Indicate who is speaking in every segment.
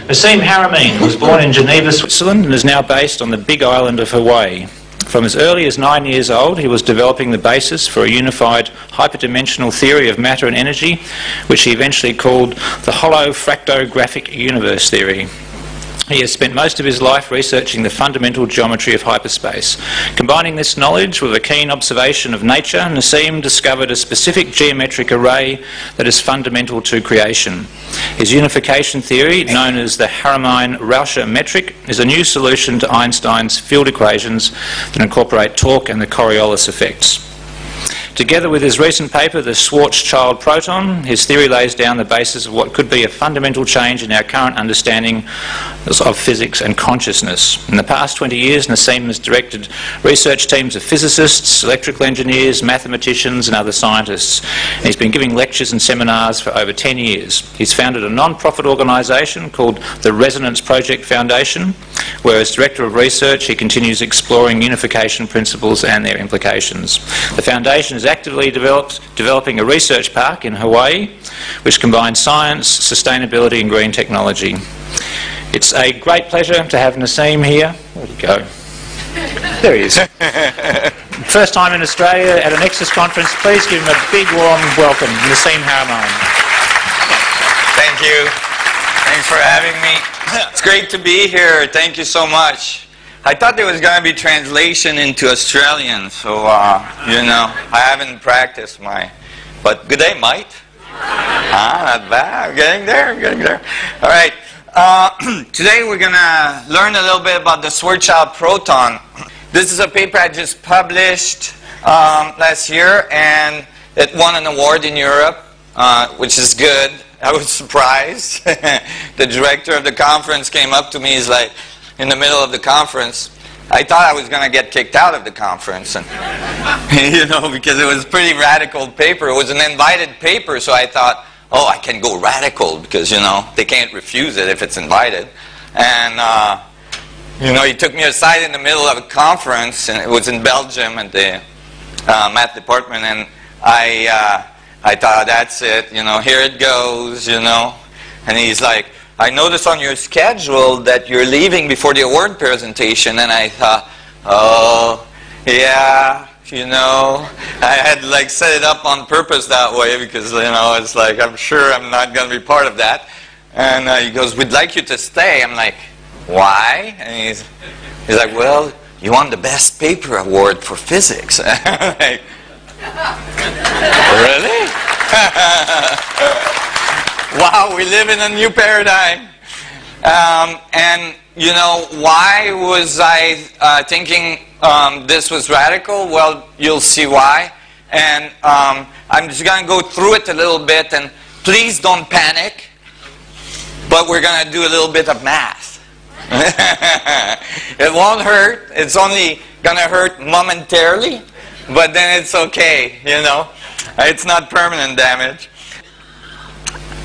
Speaker 1: Nassim Haramein was born in Geneva, Switzerland and is now based on the big island of Hawaii. From as early as 9 years old, he was developing the basis for a unified hyperdimensional theory of matter and energy, which he eventually called the hollow fractographic universe theory. He has spent most of his life researching the fundamental geometry of hyperspace. Combining this knowledge with a keen observation of nature, Nassim discovered a specific geometric array that is fundamental to creation. His unification theory, known as the Haramein-Rauscher metric, is a new solution to Einstein's field equations that incorporate torque and the Coriolis effects. Together with his recent paper, The Schwarzschild Proton, his theory lays down the basis of what could be a fundamental change in our current understanding of physics and consciousness. In the past 20 years, Nassim has directed research teams of physicists, electrical engineers, mathematicians and other scientists. And he's been giving lectures and seminars for over 10 years. He's founded a non-profit organisation called the Resonance Project Foundation, where as Director of Research he continues exploring unification principles and their implications. The foundation is actively developing a research park in Hawaii which combines science, sustainability and green technology. It's a great pleasure to have Nassim here. Where'd he go? There he is. First time in Australia at a Nexus conference. Please give him a big warm welcome, Nassim Haramein.
Speaker 2: Thank you. Thanks for having me. It's great to be here. Thank you so much. I thought there was going to be translation into Australian, so, you know, I haven't practiced my... But good day, mate. Not bad. I'm getting there. All right. Today we're going to learn a little bit about the Schwarzschild Proton. This is a paper I just published last year, and it won an award in Europe, which is good. I was surprised. The director of the conference came up to me, he's like, in the middle of the conference, I thought I was going to get kicked out of the conference, and, you know, because it was a pretty radical paper. It was an invited paper, so I thought, oh, I can go radical because, you know, they can't refuse it if it's invited. And, you know, he took me aside in the middle of a conference, and it was in Belgium at the math department, and I thought, that's it, you know, here it goes, you know. And he's like, I noticed on your schedule that you're leaving before the award presentation, and I thought, oh, yeah, you know, I had like set it up on purpose that way because, you know, it's like, I'm sure I'm not going to be part of that. And he goes, we'd like you to stay. I'm like, why? And he's like, well, you won the best paper award for physics. I'm like, really? Wow, we live in a new paradigm. And, you know, why was I thinking this was radical? Well, you'll see why. And I'm just going to go through it a little bit, and please don't panic, but we're going to do a little bit of math. It won't hurt. It's only going to hurt momentarily, but then it's okay, you know. It's not permanent damage.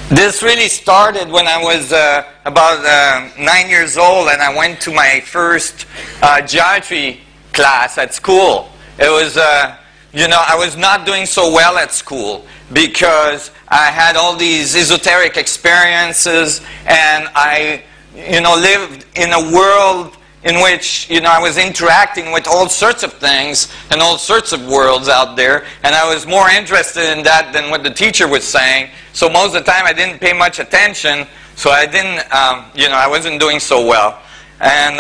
Speaker 2: This really started when I was about 9 years old, and I went to my first geometry class at school. It was, you know, I was not doing so well at school because I had all these esoteric experiences, and I, you know, lived in a world in which, you know, I was interacting with all sorts of things and all sorts of worlds out there, and I was more interested in that than what the teacher was saying. So most of the time I didn't pay much attention, so I didn't, you know, I wasn't doing so well. And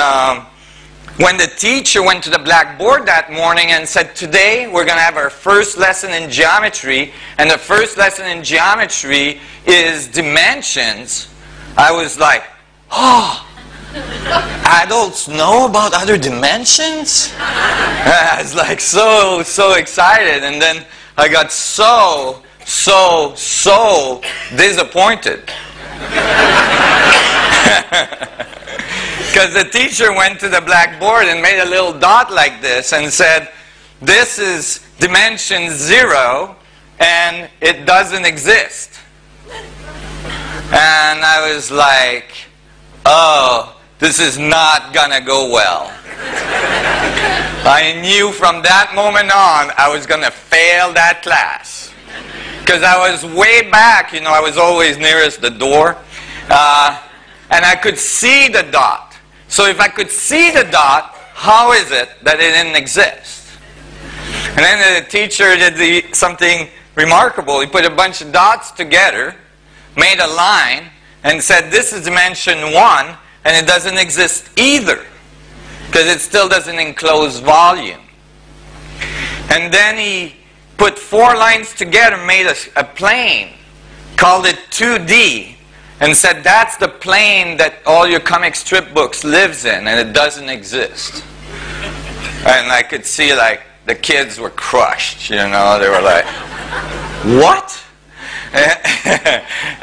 Speaker 2: when the teacher went to the blackboard that morning and said, today we're going to have our first lesson in geometry, and the first lesson in geometry is dimensions, I was like, oh, adults know about other dimensions? I was like so excited, and then I got so disappointed. Because the teacher went to the blackboard and made a little dot like this and said, this is dimension 0 and it doesn't exist. And I was like, oh, this is not gonna go well. I knew from that moment on I was gonna fail that class. Because I was way back, you know, I was always nearest the door. and I could see the dot. So if I could see the dot, how is it that it didn't exist? And then the teacher did something remarkable. He put a bunch of dots together, made a line, and said, this is dimension 1, and it doesn't exist either, because it still doesn't enclose volume. And then he put 4 lines together, made a plane, called it 2D, and said that's the plane that all your comic strip books lives in, and it doesn't exist. And I could see, like, the kids were crushed, you know. They were like, what?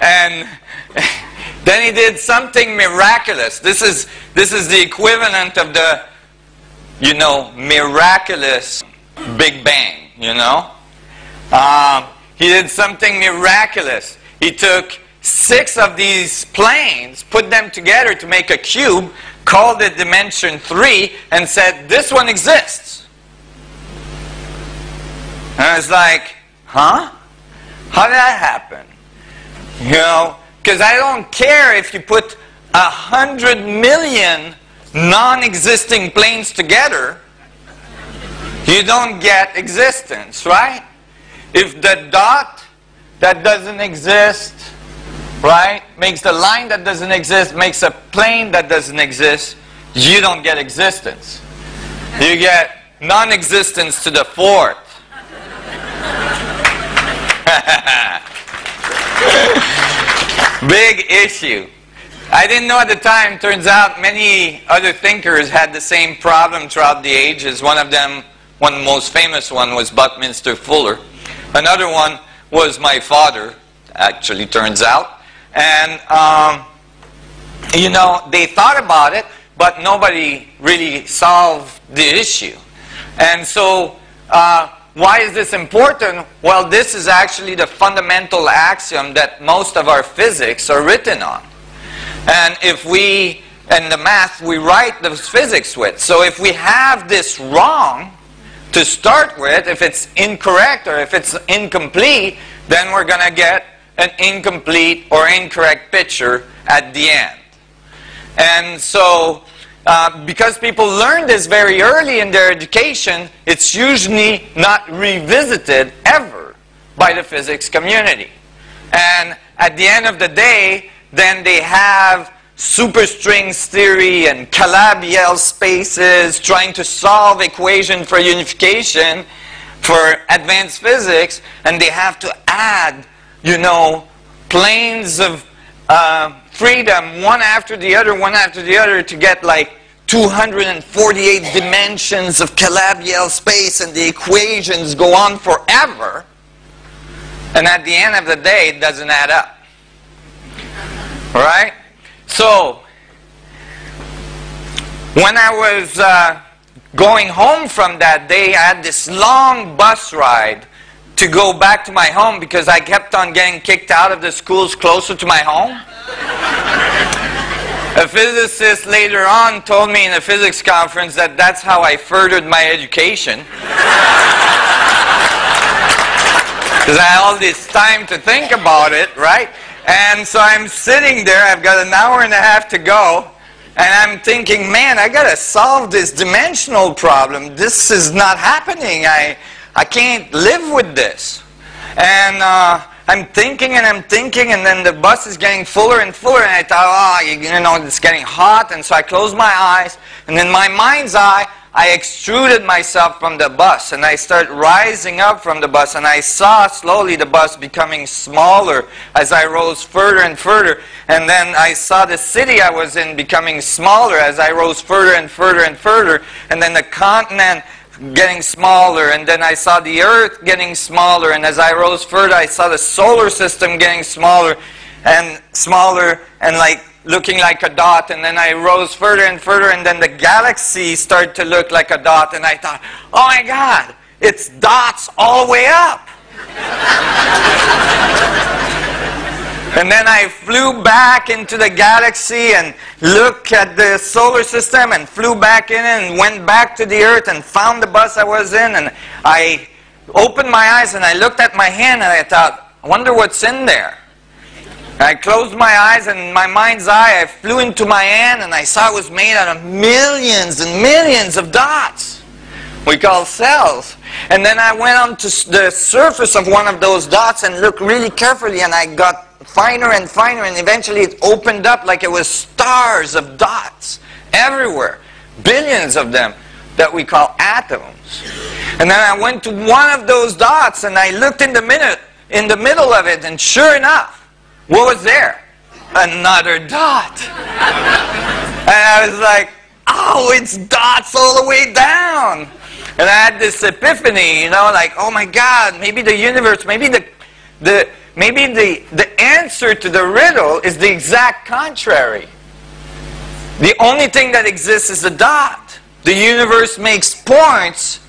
Speaker 2: And then he did something miraculous. This is the equivalent of the, you know, miraculous Big Bang, you know. He did something miraculous. He took 6 of these planes, put them together to make a cube, called it dimension 3, and said, this one exists. And I was like, huh? How did that happen? You know, because I don't care if you put 100 million non-existing planes together, you don't get existence, right? If the dot that doesn't exist, right, makes the line that doesn't exist, makes a plane that doesn't exist, you don't get existence. You get non-existence to the 4th. Big issue. I didn't know at the time. Turns out many other thinkers had the same problem throughout the ages. One of them, one of the most famous one, was Buckminster Fuller. Another one was my father, actually, turns out. And, you know, they thought about it, but nobody really solved the issue. And so, why is this important? Well, this is actually the fundamental axiom that most of our physics are written on. And if we, in the math, we write the physics with. So if we have this wrong to start with, if it's incorrect or if it's incomplete, then we're going to get an incomplete or incorrect picture at the end. And so, because people learn this very early in their education, it's usually not revisited ever by the physics community. And at the end of the day, then they have superstrings theory and Calabi-Yell spaces trying to solve equation for unification for advanced physics, and they have to add, you know, planes of freedom one after the other to get like 248 dimensions of Calabi-Yell space, and the equations go on forever, and at the end of the day it doesn't add up. Right? So when I was going home from that day, I had this long bus ride to go back to my home because I kept on getting kicked out of the schools closer to my home. A physicist later on told me in a physics conference that that's how I furthered my education. Because I had all this time to think about it, right? And so I'm sitting there, I've got an hour and a half to go, and I'm thinking, man, I gotta solve this dimensional problem. This is not happening. I can't live with this. And I'm thinking, and then the bus is getting fuller and fuller, and I thought, oh, you know, it's getting hot, and so I closed my eyes, and in my mind's eye, I extruded myself from the bus, and I started rising up from the bus, and I saw slowly the bus becoming smaller as I rose further and further, and then I saw the city I was in becoming smaller as I rose further and further and further, and then the continent getting smaller, and then I saw the earth getting smaller, and as I rose further I saw the solar system getting smaller, and like looking like a dot, and then I rose further and further, and then the galaxy started to look like a dot, and I thought, oh my God, it's dots all the way up. And then I flew back into the galaxy and looked at the solar system and flew back in and went back to the earth and found the bus I was in, and I opened my eyes and I looked at my hand and I thought, I wonder what's in there. I closed my eyes, and in my mind's eye, I flew into my hand, and I saw it was made out of millions and millions of dots. We call cells. And then I went onto the surface of one of those dots and looked really carefully, and I got finer and finer, and eventually it opened up like it was stars of dots everywhere. Billions of them that we call atoms. And then I went to one of those dots, and I looked in the middle of it, and sure enough, what was there? Another dot. And I was like, oh, it's dots all the way down. And I had this epiphany, you know, like, oh my God, maybe the universe, maybe the answer to the riddle is the exact contrary. The only thing that exists is a dot. The universe makes points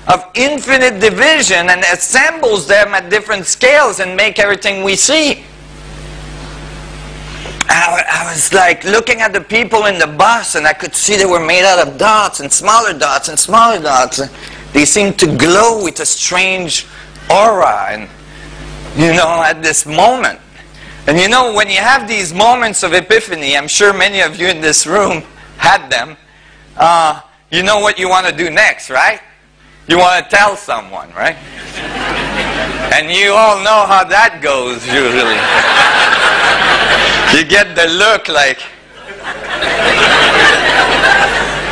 Speaker 2: of infinite division and assembles them at different scales and make everything we see. I was like looking at the people in the bus, and I could see they were made out of dots and smaller dots and smaller dots. They seemed to glow with a strange aura, and you know, at this moment. And you know, when you have these moments of epiphany, I'm sure many of you in this room had them, you know what you want to do next, right? You want to tell someone, right? And you all know how that goes, usually. You get the look like,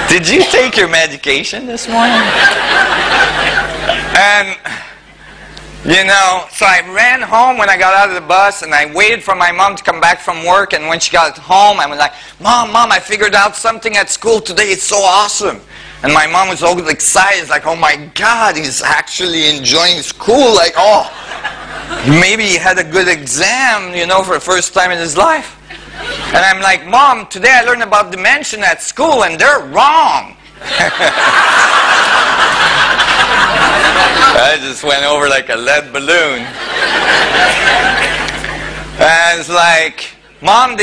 Speaker 2: did you take your medication this morning? And, you know, so I ran home when I got out of the bus, and I waited for my mom to come back from work, and when she got home, I was like, Mom, I figured out something at school today, it's so awesome. And my mom was all excited, like, oh my God, he's actually enjoying school, like, oh, maybe he had a good exam, you know, for the first time in his life. And I'm like, Mom, today I learned about dimension at school, and they're wrong. I just went over like a lead balloon. And it's like, Mom,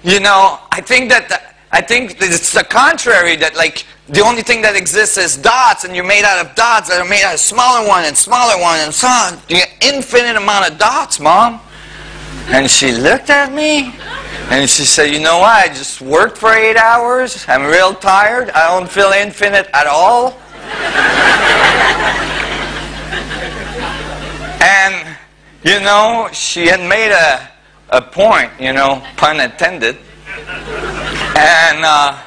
Speaker 2: you know, I think it's the contrary, that like the only thing that exists is dots, and you're made out of dots that are made out of smaller one and smaller one and so on. You get infinite amount of dots, Mom. And she looked at me, and she said, you know what, I just worked for 8 hours, I'm real tired, I don't feel infinite at all. And, you know, she had made a point, you know, pun intended. And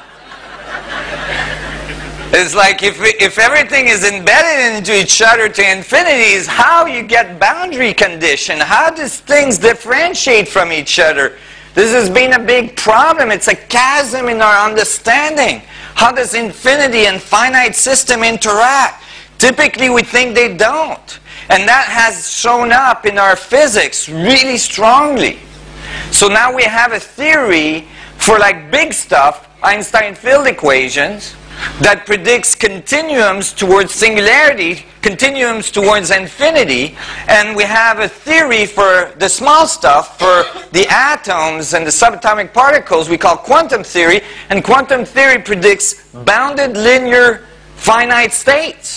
Speaker 2: it's like if everything is embedded into each other to infinity, is how you get boundary condition. How does things differentiate from each other? This has been a big problem. It's a chasm in our understanding. How does infinity and finite system interact? Typically we think they don't. And that has shown up in our physics really strongly. So now we have a theory for like big stuff, Einstein field equations, that predicts continuums towards singularity, continuums towards infinity, and we have a theory for the small stuff, for the atoms and the subatomic particles we call quantum theory, and quantum theory predicts bounded linear finite states.